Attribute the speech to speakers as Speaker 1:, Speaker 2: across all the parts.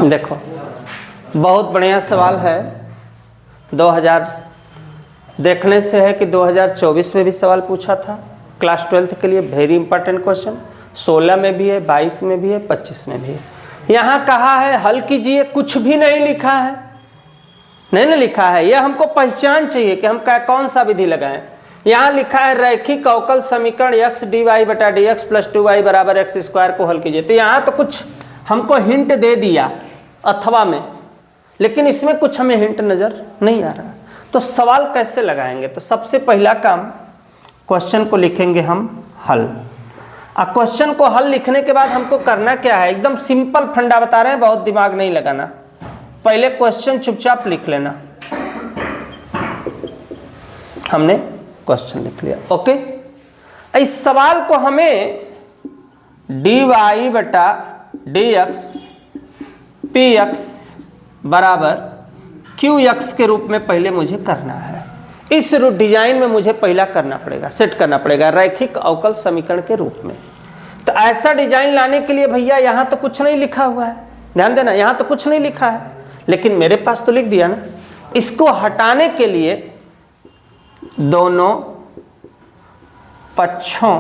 Speaker 1: देखो बहुत बढ़िया सवाल है। 2000 देखने से है कि 2024 में भी सवाल पूछा था क्लास 12th के लिए, वेरी इंपॉर्टेंट क्वेश्चन। 16 में भी है, 22 में भी है, 25 में भी है। यहाँ कहा है हल कीजिए, कुछ भी नहीं लिखा है, नहीं ना लिखा है। यह हमको पहचान चाहिए कि हम कौन सा विधि लगाएं। यहाँ लिखा है रैखिक अवकल समीकरण x dy बटा dx प्लस 2y बराबर x स्क्वायर को हल कीजिए। तो यहाँ तो कुछ हमको हिंट दे दिया अथवा में, लेकिन इसमें कुछ हमें हिंट नजर नहीं आ रहा। तो सवाल कैसे लगाएंगे? तो सबसे पहला काम, क्वेश्चन को लिखेंगे हम हल। अब क्वेश्चन को हल लिखने के बाद हमको करना क्या है? एकदम सिंपल फंडा बता रहे हैं, बहुत दिमाग नहीं लगाना। पहले क्वेश्चन चुपचाप लिख लेना। हमने क्वेश्चन लिख लिया, ओके। इस सवाल को हमें dy बटा dx px बराबर qx के रूप में पहले मुझे करना है। इस डिजाइन में मुझे पहला करना पड़ेगा, सेट करना पड़ेगा रैखिक अवकल समीकरण के रूप में। तो ऐसा डिजाइन लाने के लिए भैया यहाँ तो कुछ नहीं लिखा हुआ है, ध्यान देना, यहाँ तो कुछ नहीं लिखा है, लेकिन मेरे पास तो लिख दिया ना। इसको हटाने के लिए दोनों पक्षों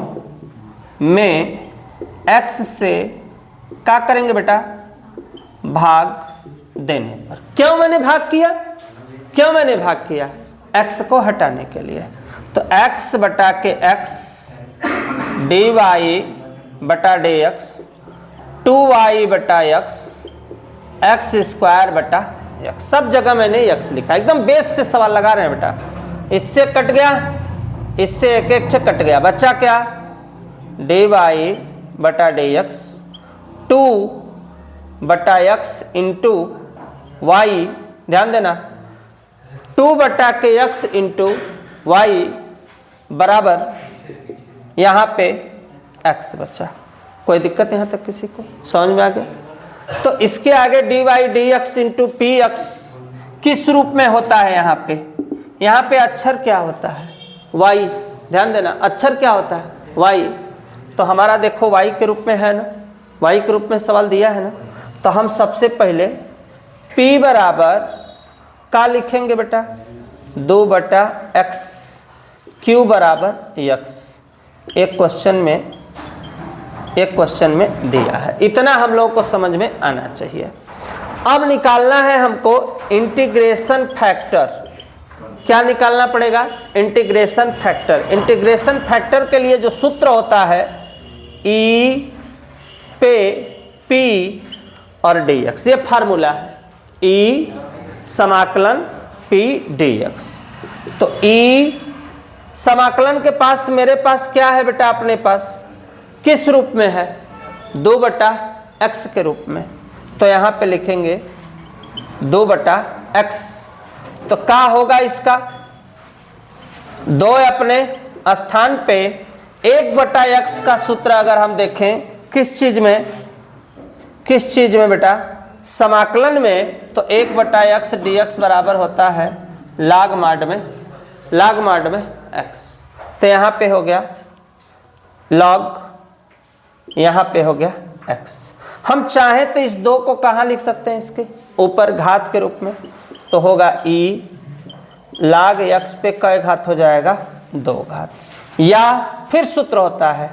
Speaker 1: में x से क्या करेंगे बेटा? भाग देने पर। क्यों मैंने भाग किया? क्यों मैंने भाग किया? x को हटाने के लिए। तो x बटा के x dy बटा dx 2y बटा x स्क्वायर बटा x। सब जगह मैंने x लिखा, एकदम बेस से सवाल लगा रहे हैं बेटा। इससे कट गया, इससे एक एक कट गया, बच्चा क्या? dy बटा dx 2 बटा x इंटू वाई, ध्यान देना 2 बटा के x इंटू वाई बराबर यहाँ पे x बचा। कोई दिक्कत यहाँ तक किसी को? समझ में आ गया? तो इसके आगे dy dx into P x किस रूप में होता है? यहाँ पे अक्षर क्या होता है? y, ध्यान देना, अक्षर क्या होता है? y। तो हमारा देखो y के रूप में है ना, y के रूप में सवाल दिया है ना। तो हम सबसे पहले p बराबर क्या लिखेंगे बेटा? 2 बटा x, q बराबर x। एक क्वेश्चन में दिया है, इतना हम लोगों को समझ में आना चाहिए। अब निकालना है हमको इंटीग्रेशन फैक्टर। क्या निकालना पड़ेगा? Integration factor. इंटीग्रेशन फैक्टर के लिए जो सूत्र होता है e पे p और dx, ये फार्मूला है e समाकलन p dx। तो e समाकलन के पास मेरे पास क्या है बेटा? अपने पास किस रूप में है? 2 बटा x के रूप में। तो यहाँ पे लिखेंगे 2 बटा x। तो क्या होगा इसका? 2 अपने स्थान पे 1 बटा x का सूत्र अगर हम देखें किस चीज में बेटा? समाकलन में। तो 1 बटा x dx बराबर होता है log mod में x। तो यहाँ पे हो गया log, यहाँ पे हो गया x। हम चाहें तो इस 2 को कहाँ लिख सकते हैं? इसके ऊपर घात के रूप में। तो होगा e log x पे कै घात हो जाएगा? 2 घात। या फिर सूत्र होता है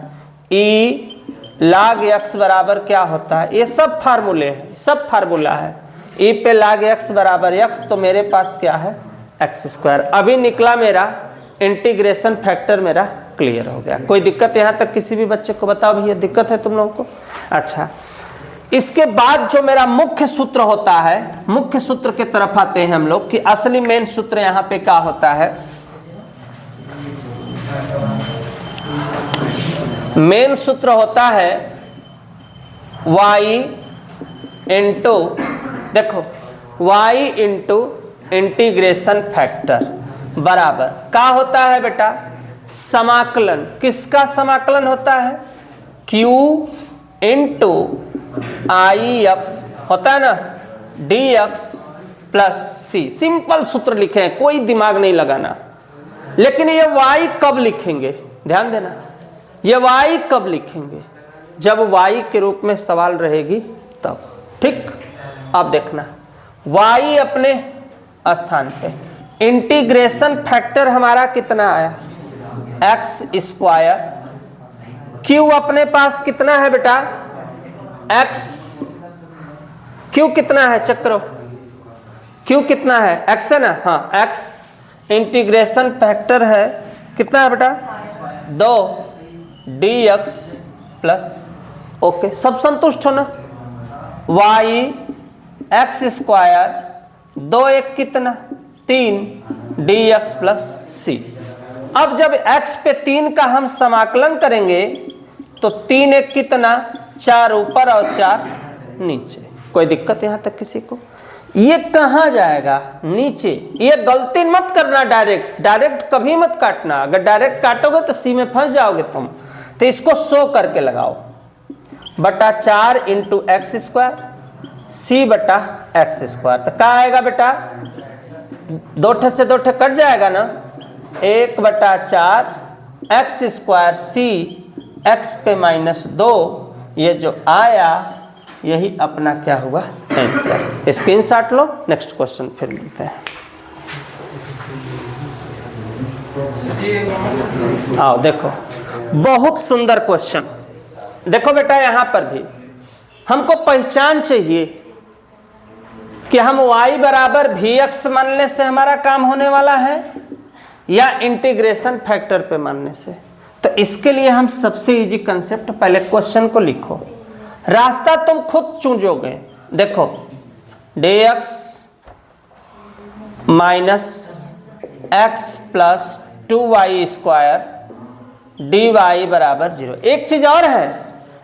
Speaker 1: e log x बराबर क्या होता है? ये सब फार्मूले हैं, सब फार्मूला है। e पे log x बराबर x, तो मेरे पास क्या है? x square. अभी निकला मेरा इंटीग्रेशन फैक्टर, मेरा क्लियर हो गया। कोई दिक्कत यहाँ तक किसी भी बच्चे को? बताओ भैया, दिक्कत है तुम लोगों को? अच्छा, इसके बाद जो मेरा मुख्य सूत्र होता है, मुख्य सूत्र के तरफ आते हैं हम लोग कि असली मेन सूत्र यहाँ पे क्या होता है? मेन सूत्र होता है y इंटू, देखो y इंटू इंटीग्रेशन फैक्टर बराबर क्या होता है बेटा? समाकलन। किसका समाकलन होता है? q इंटू आई एफ होता है ना, dx प्लस c। सिंपल सूत्र लिखे हैं, कोई दिमाग नहीं लगाना। लेकिन ये y कब लिखेंगे? ध्यान देना, ये y कब लिखेंगे? जब y के रूप में सवाल रहेगी तब। ठीक, अब देखना y अपने स्थान पे, इंटीग्रेशन फैक्टर हमारा कितना आया एक्स स्क्वायर, q अपने पास कितना है बेटा x, q कितना है चेक करो, q कितना है x है ना, हाँ x, इंटीग्रेशन फैक्टर है कितना है बेटा 2 dx प्लस, ओके सब संतुष्ट हो ना, y एक्स स्क्वायर 2 1 कितना 3 dx प्लस c। अब जब x पे 3 का हम समाकलन करेंगे तो 3 1 कितना 4 ऊपर और 4 नीचे। कोई दिक्कत यहां तक किसी को? ये कहां जाएगा नीचे, ये गलती मत करना, डायरेक्ट कभी मत काटना, अगर डायरेक्ट काटोगे तो सी में फंस जाओगे तुम, तो इसको शो करके लगाओ, बटा 4 इंटू एक्स स्क्वायर सी बटा एक्स स्क्वायर, तो क्या आएगा बेटा 2 से 2 कट जाएगा ना, 1 बटा 4 एक्स स्क्वायर सी एक्स पे -2, ये जो आया यही अपना क्या हुआ आंसर। स्क्रीनशॉट लो, नेक्स्ट क्वेश्चन फिर मिलते हैं। आओ देखो, बहुत सुंदर क्वेश्चन। देखो बेटा यहां पर भी हमको पहचान चाहिए कि हम y बराबर vx मानने से हमारा काम होने वाला है या इंटीग्रेशन फैक्टर पे मानने से। तो इसके लिए हम सबसे इजी कंसेप्ट, पहले क्वेश्चन को लिखो, रास्ता तुम खुद चुनोगे। देखो dx minus x plus 2y square dy बराबर 0। एक चीज और है,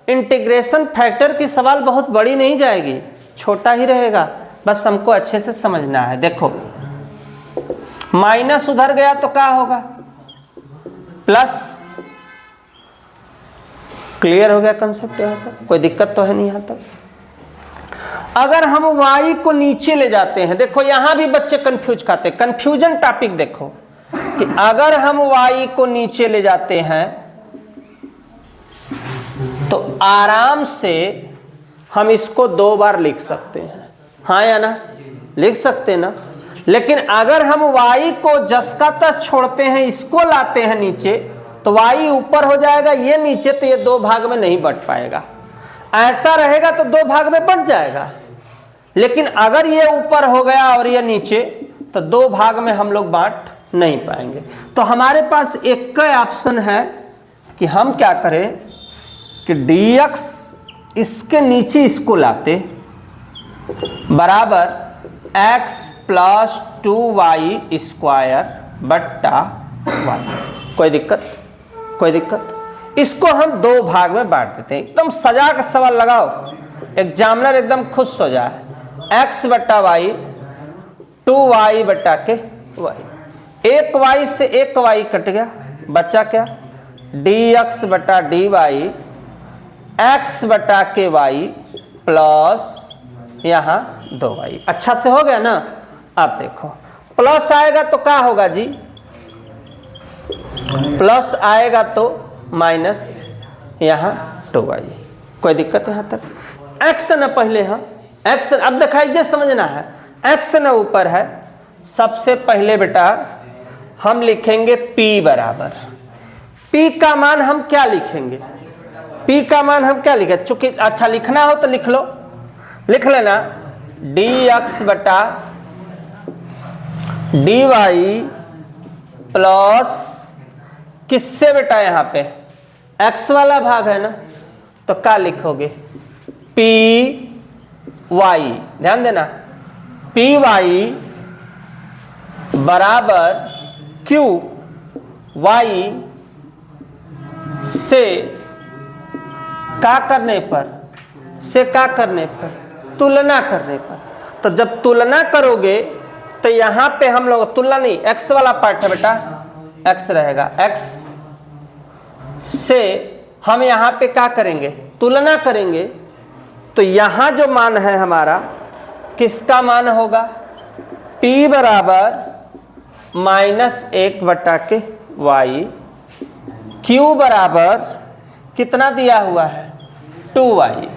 Speaker 1: इंटीग्रेशन फैक्टर की सवाल बहुत बड़ी नहीं जाएगी, छोटा ही रहेगा, बस हमको अच्छे से समझना है। देखो माइनस उधर गया तो क्या होगा प्लस, क्लियर हो गया कंसेप्ट यहां तक, कोई दिक्कत तो है नहीं यहां तक। अगर हम y को नीचे ले जाते हैं, देखो यहां भी बच्चे कंफ्यूज खाते, कंफ्यूजन टॉपिक देखो कि अगर हम y को नीचे ले जाते हैं तो आराम से हम इसको 2 बार लिख सकते हैं, हाँ या ना, लिख सकते ना। लेकिन अगर हम y को जस का तस छोड़ते हैं, इसको लाते हैं नीचे, तो y ऊपर हो जाएगा, ये नीचे, तो ये 2 भाग में नहीं बंट पाएगा। ऐसा रहेगा तो 2 भाग में बंट जाएगा, लेकिन अगर ये ऊपर हो गया और ये नीचे, तो 2 भाग में हम लोग बांट नहीं पाएंगे। तो हमारे पास एक का ऑप्शन है कि हम क्या करें कि dx इसके नीचे इसको लाते बराबर x प्लस 2y स्क्वायर बट्टा y। कोई दिक्कत? कोई दिक्कत? इसको हम 2 भाग में बांट देते हैं, एकदम सजा का सवाल लगाओ, एग्जामिनर एकदम खुश हो जाए। x बट्टा y 2y बट्टा के y, 1 y से 1 y कट गया, बचा क्या dx बटा dy x बटा के y प्लस यहां 2y। अच्छा से हो गया ना। अब देखो प्लस आएगा तो क्या होगा जी, प्लस आएगा तो माइनस यहां 2y। कोई दिक्कत यहां तक? x ना पहले, हाँ x, अब दिखाइए समझना है, x ना ऊपर है। सबसे पहले बेटा हम लिखेंगे p बराबर, p का मान हम क्या लिखेंगे, p का मान हम क्या लिखें, चूंकि अच्छा लिखना हो तो लिख लो, लिख लेना dx बटा dy प्लस किससे बेटा, यहां पे x वाला भाग है ना, तो क्या लिखोगे py, ध्यान देना py बराबर q y से क्या करने पर, से क्या करने पर, तुलना करने पर। तो जब तुलना करोगे तो यहां पे हम लोग तुलना नहीं, x वाला पार्ट है बेटा, x रहेगा, x से हम यहां पे क्या करेंगे, तुलना करेंगे। तो यहां जो मान है हमारा, किसका मान होगा, p बराबर -1 बटा के y, q बराबर कितना दिया हुआ है 2y,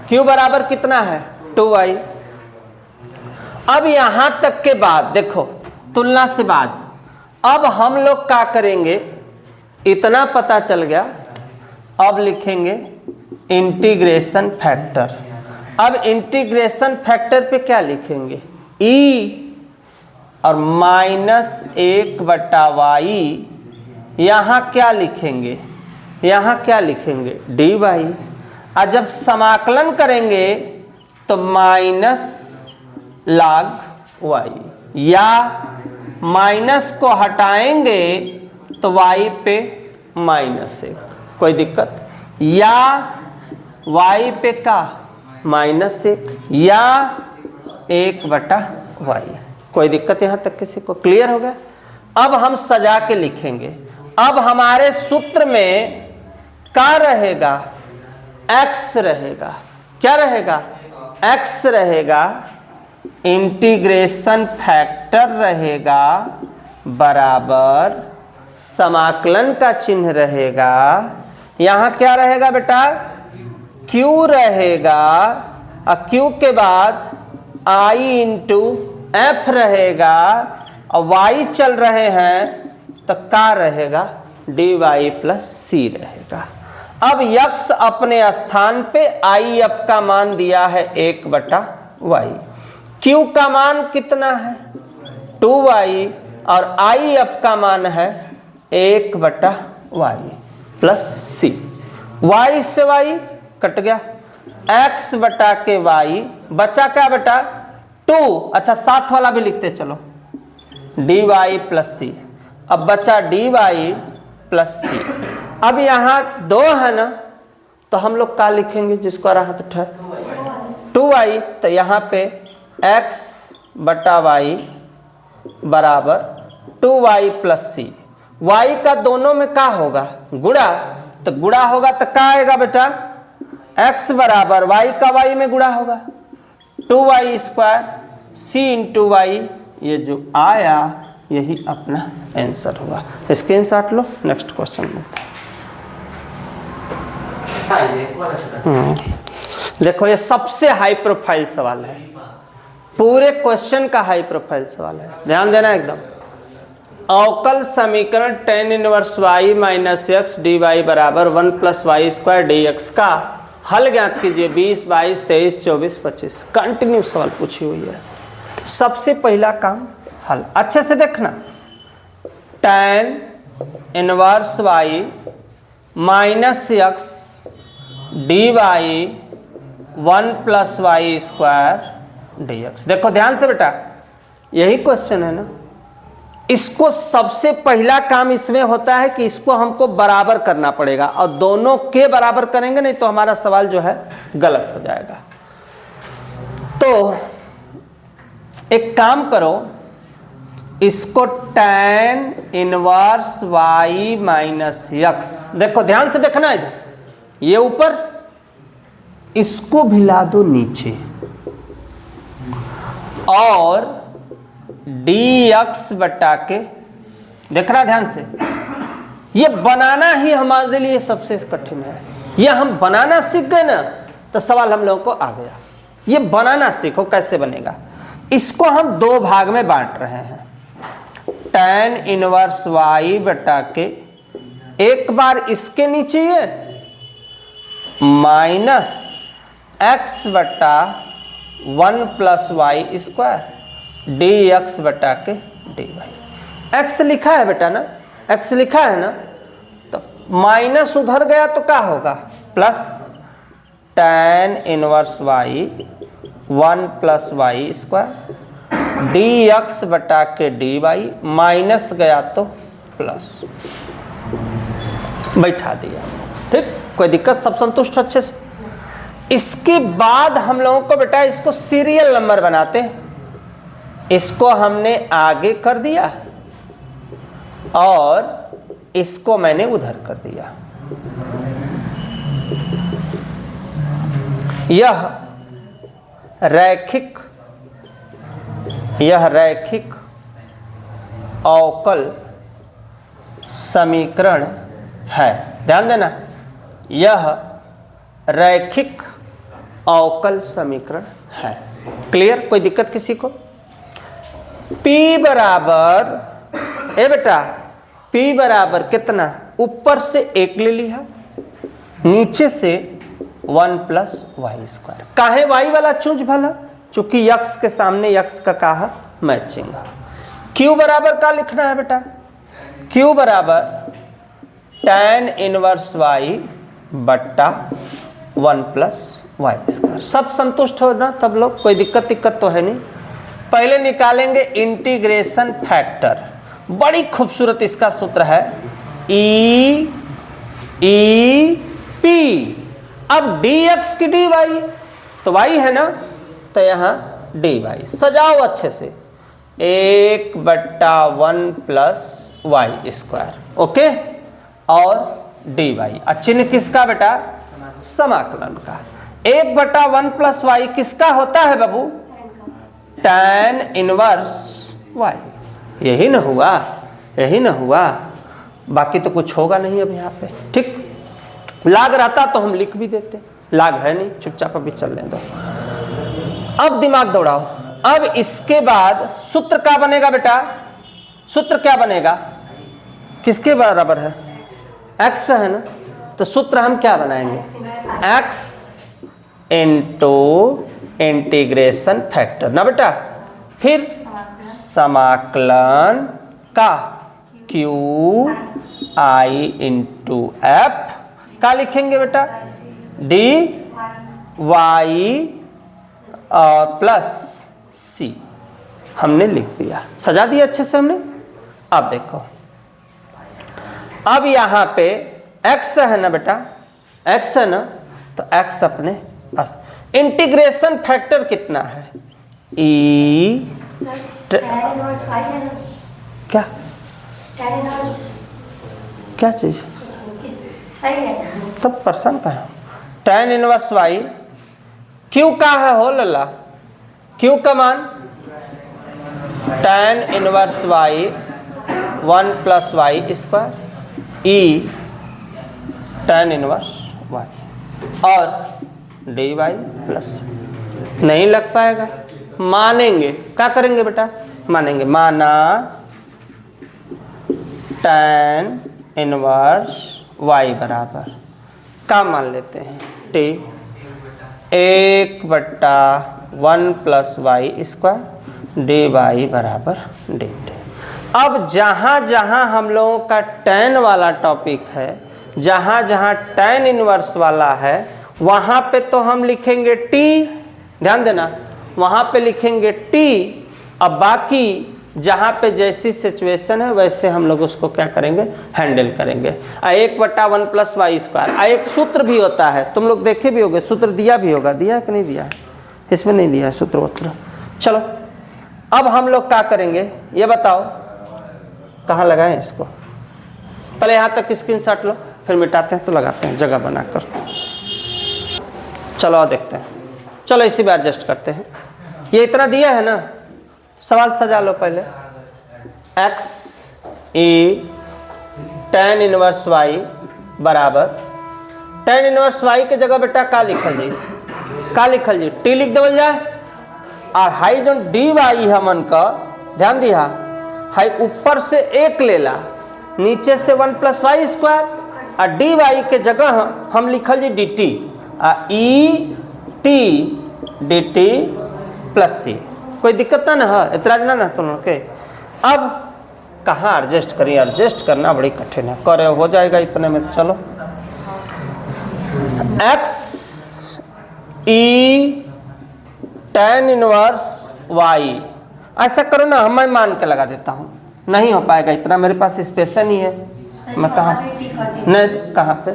Speaker 1: q बराबर कितना है 2y। अब यहां तक के बाद देखो तुलना से बाद अब हम लोग क्या करेंगे, इतना पता चल गया, अब लिखेंगे इंटीग्रेशन फैक्टर। अब इंटीग्रेशन फैक्टर पे क्या लिखेंगे, e और -1/y, यहाँ क्या लिखेंगे, यहाँ क्या लिखेंगे dy। और जब समाकलन करेंगे तो -log y, या माइनस को हटाएंगे तो y पे -1, कोई दिक्कत, या y पे का -1, या 1/y, कोई दिक्कत यहाँ तक किसी को, क्लियर हो गया। अब हम सजा के लिखेंगे। अब हमारे सूत्र में क्या रहेगा, x रहेगा, क्या रहेगा x रहेगा, इंटीग्रेशन फैक्टर रहेगा बराबर समाकलन का चिन्ह रहेगा, यहाँ क्या रहेगा बेटा q रहेगा, और q के बाद i इंटू f रहेगा, और y चल रहे हैं तो क्या रहेगा dy प्लस c रहेगा। अब x अपने स्थान पे if का मान दिया है 1/y, q का मान कितना है 2y, और if का मान है 1/y प्लस c, y से y कट गया, x बटा के y बचा क्या बेटा 2, अच्छा साथ वाला भी लिखते चलो dy प्लस c, अब बचा dy प्लस c। अब यहाँ 2 है ना, तो हम लोग क्या लिखेंगे जिसको राहत उठा 2y, तो यहाँ पे x बटा y बराबर 2y प्लस c, y का दोनों में क्या होगा गुणा, तो गुणा होगा तो क्या आएगा बेटा x बराबर y का y में गुणा होगा 2y square c into y, ये जो आया यही अपना आंसर होगा। स्क्रीनशॉट लो, नेक्स्ट क्वेश्चन मिलता है। देखो ये सबसे हाई प्रोफाइल सवाल है, पूरे क्वेश्चन का हाई प्रोफाइल सवाल है, ध्यान देना एकदम। अवकल समीकरण tan inverse y minus x dy बराबर 1 प्लस वाई स्क्वायर dx का हल ज्ञात कीजिए। 20, 22, 23, 24, 25 कंटिन्यू सवाल पूछी हुई है। सबसे पहला काम हल, अच्छे से देखना, tan inverse y minus x dy 1 plus Y square dx। देखो ध्यान से बेटा, यही क्वेश्चन है ना, इसको सबसे पहला काम इसमें होता है कि इसको हमको बराबर करना पड़ेगा, और दोनों के बराबर करेंगे नहीं तो हमारा सवाल जो है गलत हो जाएगा। तो एक काम करो, इसको tan inverse y minus x, देखो ध्यान से देखना इधर, ये ऊपर, इसको भिला दो नीचे, और dx बटा के, देखना ध्यान से, ये बनाना ही हमारे लिए सबसे कठिन है। ये हम बनाना सीख गए ना तो सवाल हम लोगों को आ गया। ये बनाना सीखो कैसे बनेगा। इसको हम 2 भाग में बांट रहे हैं, tan इनवर्स y बटा के, एक बार इसके नीचे ये माइनस x बटा 1 प्लस वाई स्क्वायर dx बटा के dy। x लिखा है बेटा ना, x लिखा है ना, तो माइनस उधर गया तो क्या होगा plus tan inverse y 1 plus Y square dx बटा के dy, माइनस गया तो प्लस, बैठा दिया, ठीक, कोई दिक्कत, सब संतुष्ट अच्छे से। इसके बाद हम लोगों को बेटा इसको सीरियल नंबर बनाते, इसको हमने आगे कर दिया और इसको मैंने उधर कर दिया। यह रैखिक अवकल समीकरण है, ध्यान देना, यह रैखिक अवकल समीकरण है। क्लियर? कोई दिक्कत किसी को? P बराबर, ए बेटा P बराबर कितना? ऊपर से 1 ले लिया, नीचे से 1 प्लस वाई स्क्वायर। काहे वाई वाला चूज भला? चूंकि यक्स के सामने यक्स का कहा मैचिंग है। क्यू बराबर का लिखना है बेटा? क्यू बराबर tan इनवर्स वाई बट्टा 1 प्लस वाई स्क्वायर। सब संतुष्ट हो ना तब लोग? कोई दिक्कत तो है नहीं। पहले निकालेंगे इंटीग्रेशन फैक्टर। बड़ी खूबसूरत इसका सूत्र है ई पी। अब dx की dy तो y है ना, तो यहाँ dy सजाओ अच्छे से, 1/1 प्लस वाई स्क्वायर। ओके, और dy चिन्ह किसका बेटा? समाकलन का। 1/1 प्लस वाई किसका होता है बाबू? tan inverse Y. यही ना हुआ, यही ना हुआ, बाकी तो कुछ होगा नहीं अब यहाँ पे। ठीक, लाग रहता तो हम लिख भी देते, लाग है नहीं, चुपचाप अभी चल दो। अब दिमाग दौड़ाओ। अब इसके बाद सूत्र क्या बनेगा बेटा? सूत्र क्या बनेगा? किसके बराबर है? x है ना, तो सूत्र हम क्या बनाएंगे? x इंटू इंटीग्रेशन फैक्टर ना बेटा, फिर समाकलन का q i इंटू एफ का लिखेंगे बेटा? dy और प्लस सी। हमने लिख दिया, सजा दिया अच्छे से हमने। अब देखो, अब यहाँ पे x है ना बेटा, x है ना, तो x अपने इंटीग्रेशन फैक्टर कितना है? क्या क्या चीज? तब पर्सन का है tan इनवर्स वाई। क्यू का है हो लला? क्यू का मान tan inverse y 1 plus Y square e tan inverse y और डी वाई प्लस। नहीं लग पाएगा, मानेंगे। क्या करेंगे बेटा? मानेंगे। माना tan इनवर्स वाई बराबर का मान लेते हैं T 1/1 plus Y square D Y बराबर डी टी। अब जहाँ जहाँ हम लोगों का tan वाला टॉपिक है, जहाँ जहाँ tan इनवर्स वाला है, वहाँ पे तो हम लिखेंगे t, ध्यान देना, वहाँ पे लिखेंगे t। अब बाकी जहाँ पे जैसी सिचुएशन है वैसे हम लोग उसको क्या करेंगे? हैंडल करेंगे। 1/1 प्लस वाई स्क्वायर। एक सूत्र भी होता है, तुम लोग देखे भी होगे, सूत्र दिया भी होगा। दिया है कि नहीं दिया है? इसमें नहीं दिया है सूत्र वूत्र। चलो अब हम लोग क्या करेंगे ये बताओ, कहाँ लगाएं इसको? पहले यहाँ तक स्क्रीनशॉट लो, फिर मिटाते हैं तो लगाते हैं जगह बनाकर। चलो देखते हैं, चलो इसी में एडजस्ट करते हैं। ये इतना दिया है ना, सवाल सजा लो पहले। x ई tan इनवर्स वाई बराबर, tan इनवर्स वाई के जगह बेटा का लिखल जी? का लिखल जी? t लिख देवल जाए। और हाई जो डी वाई हमन का, ध्यान दिया, हाई ऊपर से 1 लेला, नीचे से 1 प्लस वाई स्क्वायर, और डी वाई के जगह हम लिखल जी d t, e t d t plus c. कोई दिक्कत ना है? इतराज ना तुम लोग के? अब कहाँ एडजस्ट करिए? एडजस्ट करना बड़ी कठिन है, करे हो जाएगा इतने में। तो चलो x ई tan इनवर्स y, ऐसा करो ना, मैं मान के लगा देता हूँ। नहीं हो पाएगा इतना, मेरे पास स्पेस नहीं है। मैं कहाँ नहीं, कहाँ पे?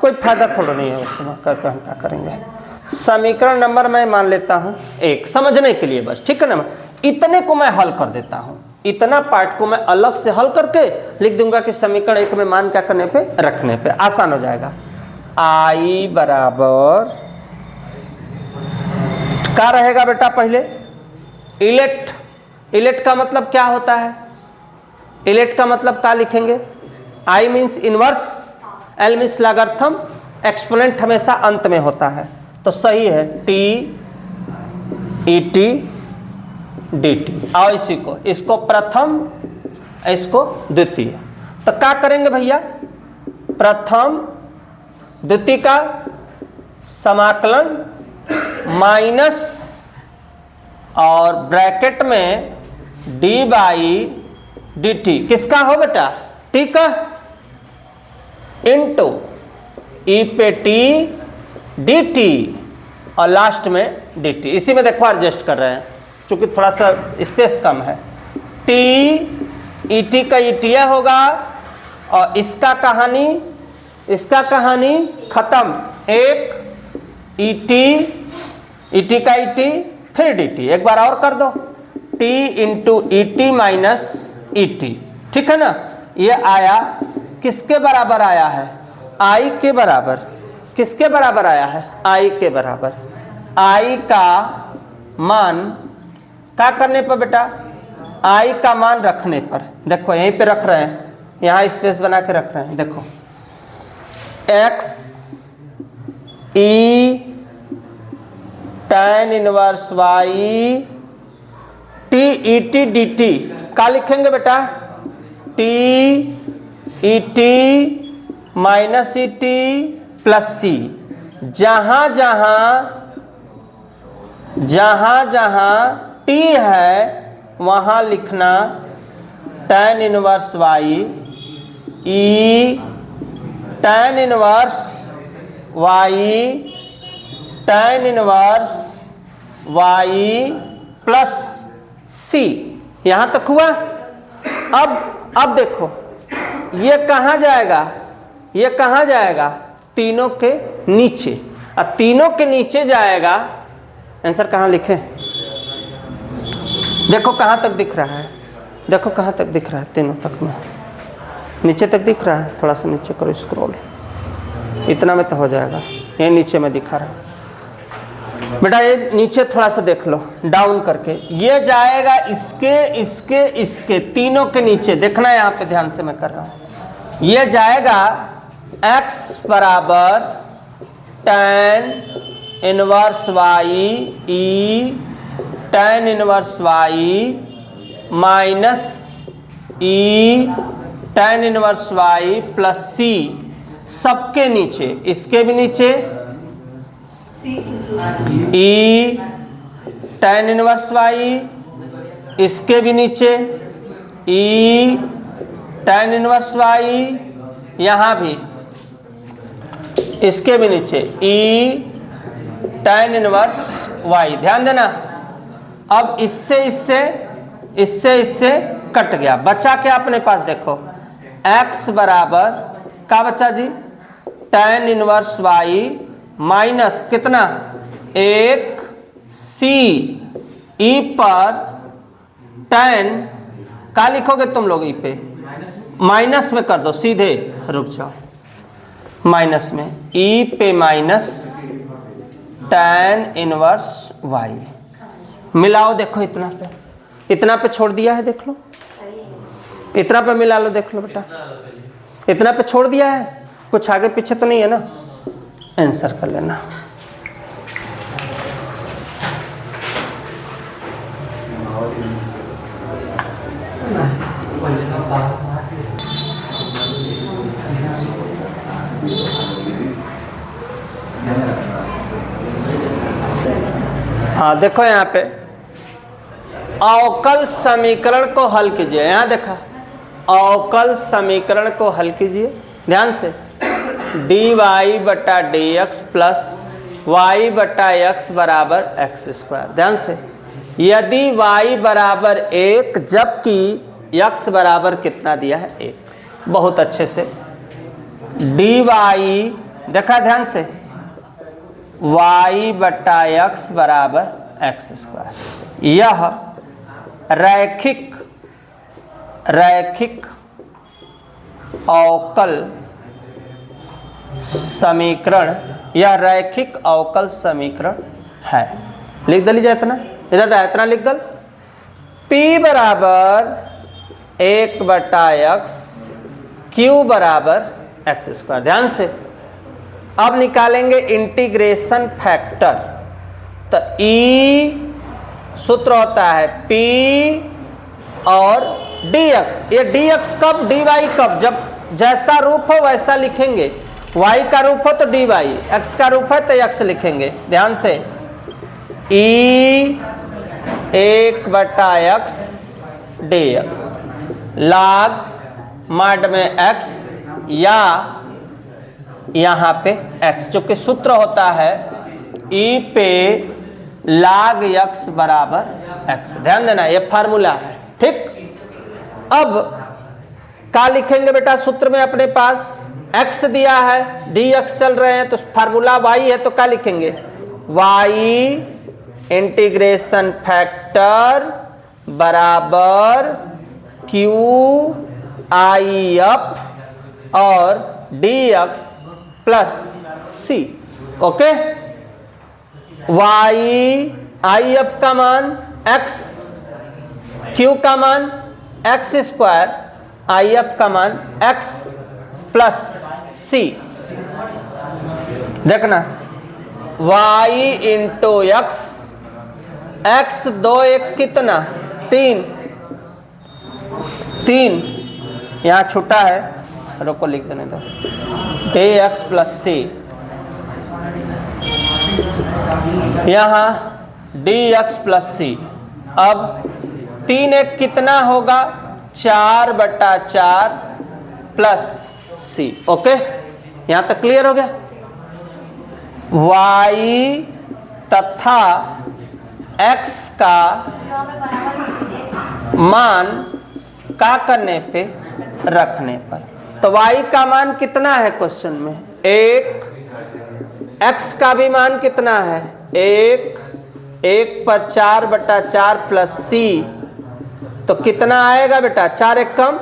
Speaker 1: कोई फायदा थोड़ा नहीं है उसमें करके हम क्या करेंगे? समीकरण नंबर मैं मान लेता हूँ 1, समझने के लिए बस, ठीक है ना। इतने को मैं हल कर देता हूँ, इतना पार्ट को मैं अलग से हल करके लिख दूंगा कि समीकरण 1 में मान क्या करने पे? रखने पे आसान हो जाएगा। आई बराबर क्या रहेगा बेटा? पहले इलेट। इलेट का मतलब क्या होता है? इलेट का मतलब क्या लिखेंगे? I means inverse, L means logarithm, exponent हमेशा अंत में होता है, तो सही है T e t d T. और इसी को, इसको प्रथम, इसको द्वितीय। तो क्या करेंगे भैया, प्रथम द्वितीय का समाकलन माइनस और ब्रैकेट में डी बाई डी टी, किसका हो बेटा, टी का, इंटू ई पे टी डी टी और लास्ट में डी टी। इसी में देखो एडजस्ट कर रहे हैं क्योंकि थोड़ा सा स्पेस कम है। टी ई टी का ई टी होगा और इसका कहानी खत्म। एक ई टी का ई टी फिर डी टी, एक बार और कर दो, टी इंटू ई टी माइनस ई टी, ठीक है ना। ये आया किसके बराबर आया है, आई के बराबर। किसके बराबर आया है, आई के बराबर। आई का मान क्या करने पर बेटा, आई का मान रखने पर, देखो यहीं पे रख रहे हैं, यहाँ स्पेस बना के रख रहे हैं, देखो x e tan inverse y t e t d t, क्या लिखेंगे बेटा, t e t minus e t plus c. जहां जहां टी है वहां लिखना tan inverse y e tan inverse y tan inverse y plus c. यहां तक हुआ। अब देखो ये कहां जाएगा, ये कहां जाएगा, तीनों के नीचे। और तीनों के नीचे जाएगा, आंसर कहां लिखे, देखो कहां तक दिख रहा है, देखो कहां तक दिख रहा है, तीनों तक में, नीचे तक दिख रहा है। थोड़ा सा नीचे करो स्क्रॉल, इतना में तो हो जाएगा, ये नीचे में दिखा रहा है बेटा। ये नीचे थोड़ा सा देख लो डाउन करके, ये जाएगा इसके तीनों के नीचे, देखना यहाँ पे ध्यान से मैं कर रहा हूँ। ये जाएगा x बराबर tan inverse y e tan inverse Y minus ई tan इनवर्स वाई प्लस सी, सबके नीचे, इसके भी नीचे ई tan इनवर्स वाई, इसके भी नीचे ई tan इनवर्स वाई, यहाँ भी इसके भी नीचे ई tan इनवर्स वाई। ध्यान देना। अब इससे कट गया, बचा क्या अपने पास, देखो x बराबर क्या बचा जी, tan इनवर्स वाई माइनस कितना, एक सी ई पर tan, क्या लिखोगे तुम लोग, ई पे माइनस में कर दो सीधे, रुक जाओ, माइनस में ई पे माइनस tan इनवर्स वाई, मिलाओ देखो, इतना पे छोड़ दिया है, देख लो, इतना पे मिला लो, देख लो बेटा, इतना पे छोड़ दिया है, कुछ आगे पीछे तो नहीं है ना, आंसर कर लेना। हाँ देखो यहाँ पे अवकल समीकरण को हल कीजिए, यहाँ देखा अवकल समीकरण को हल कीजिए ध्यान से, डी वाई बटा डी एक्स प्लस वाई बटा एक्स बराबर एक्स स्क्वायर। ध्यान से, यदि y बराबर 1 जबकि x बराबर कितना दिया है 1, बहुत अच्छे से डी वाई देखा ध्यान से, y बटा एक्स बराबर एक्स स्क्वायर। यह रैखिक अवकल समीकरण, यह रैखिक अवकल समीकरण है। लिख दे लीजिए इतना, इतना लिख दल, P बराबर 1 बटा एक्स, Q बराबर एक्स स्क्वायर। ध्यान से अब निकालेंगे इंटीग्रेशन फैक्टर। तो ई सूत्र होता है P और dx। ये dx कब, dy कब? जब जैसा रूप हो वैसा लिखेंगे। y का रूप हो तो dy, x का रूप है तो x लिखेंगे। ध्यान से, e 1/x dx log माड में x या यहाँ पे x, जो कि सूत्र होता है e पे log x बराबर x। ध्यान देना, ये फार्मूला है, ठीक। अब क्या लिखेंगे बेटा? सूत्र में अपने पास x दिया है, dx चल रहे हैं, तो फार्मूला y है, तो क्या लिखेंगे? y इंटीग्रेशन फैक्टर बराबर q i f और dx plus c। Okay, y i f का मान x, q का मान x स्क्वायर, i f का मान x प्लस c। देखना, y इंटू x, x 2 1 कितना? 3, यहाँ छूटा है, रोको लिख देने दो, dx प्लस c। यहाँ dx प्लस c। अब 3 1 कितना होगा? 4/4 प्लस c। ओके, यहाँ तक क्लियर हो गया? y तथा x का मान का करने पे, रखने पर। तो y का मान कितना है क्वेश्चन में? 1। x का भी मान कितना है? 1 पर 4/4 प्लस c। तो कितना आएगा बेटा? 4 1 कम,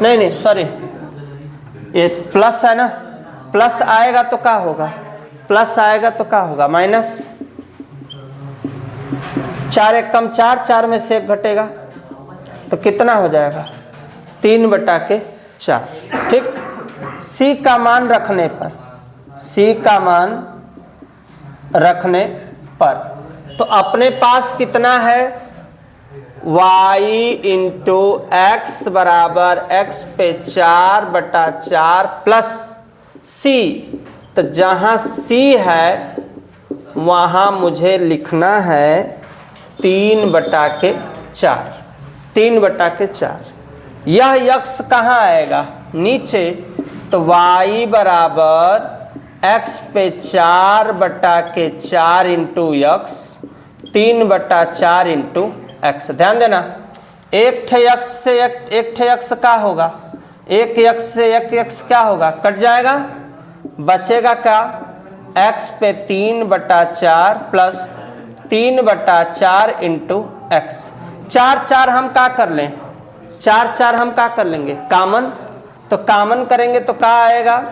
Speaker 1: नहीं सॉरी, ये प्लस है ना, प्लस आएगा तो क्या होगा? प्लस आएगा तो क्या होगा? माइनस। 4 1 कम 4, 4 में से 1 घटेगा, तो कितना हो जाएगा? 3/4। ठीक। c का मान रखने पर, c का मान रखने पर, तो अपने पास कितना है? y इंटू एक्स बराबर x पे 4/4 प्लस c। तो जहाँ c है वहाँ मुझे लिखना है 3/4। 3/4। यह x कहाँ आएगा? नीचे। तो y बराबर x पे 4/4 इंटू x, 3/4 इंटू x। ध्यान देना, एक ठे x से एक ठे x का होगा, एक x से एक x क्या होगा? कट जाएगा, बचेगा क्या? x पे 3/4 प्लस 3/4 इंटू x। 4 हम क्या कर लें? 4 हम क्या कर लेंगे? कॉमन। तो कॉमन करेंगे तो क्या आएगा?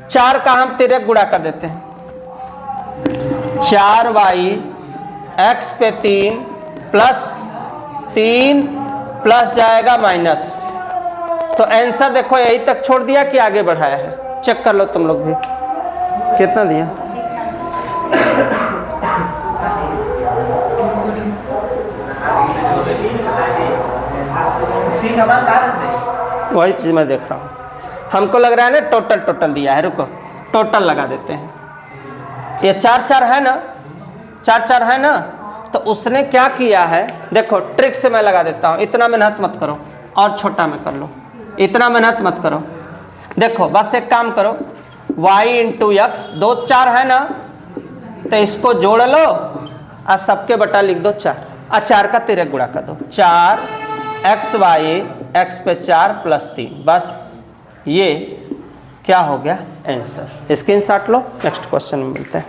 Speaker 1: 4 का हम तिरक गुणा कर देते हैं। 4y x पे 3 प्लस 3 प्लस जाएगा माइनस। तो आंसर देखो यही तक छोड़ दिया कि आगे बढ़ाया है? चेक कर लो तुम लोग भी, कितना दिया? वही चीज मैं देख रहा हूँ। हमको लग रहा है ना टोटल दिया है। रुको, टोटल लगा देते हैं। ये 4 है ना, 4 है ना, तो उसने क्या किया है? देखो ट्रिक से मैं लगा देता हूँ। इतना मेहनत मत करो, और छोटा में कर लो, इतना मेहनत मत करो। देखो बस एक काम करो, y इंटू एक्स, 2 4 है ना, तो इसको जोड़ लो और सबके बटा लिख दो 4, और 4 का तिरक गुणा कर दो। 4 xy x पे 4 प्लस 3। बस ये क्या हो गया आंसर। स्क्रीनशॉट लो, नेक्स्ट क्वेश्चन में मिलते हैं।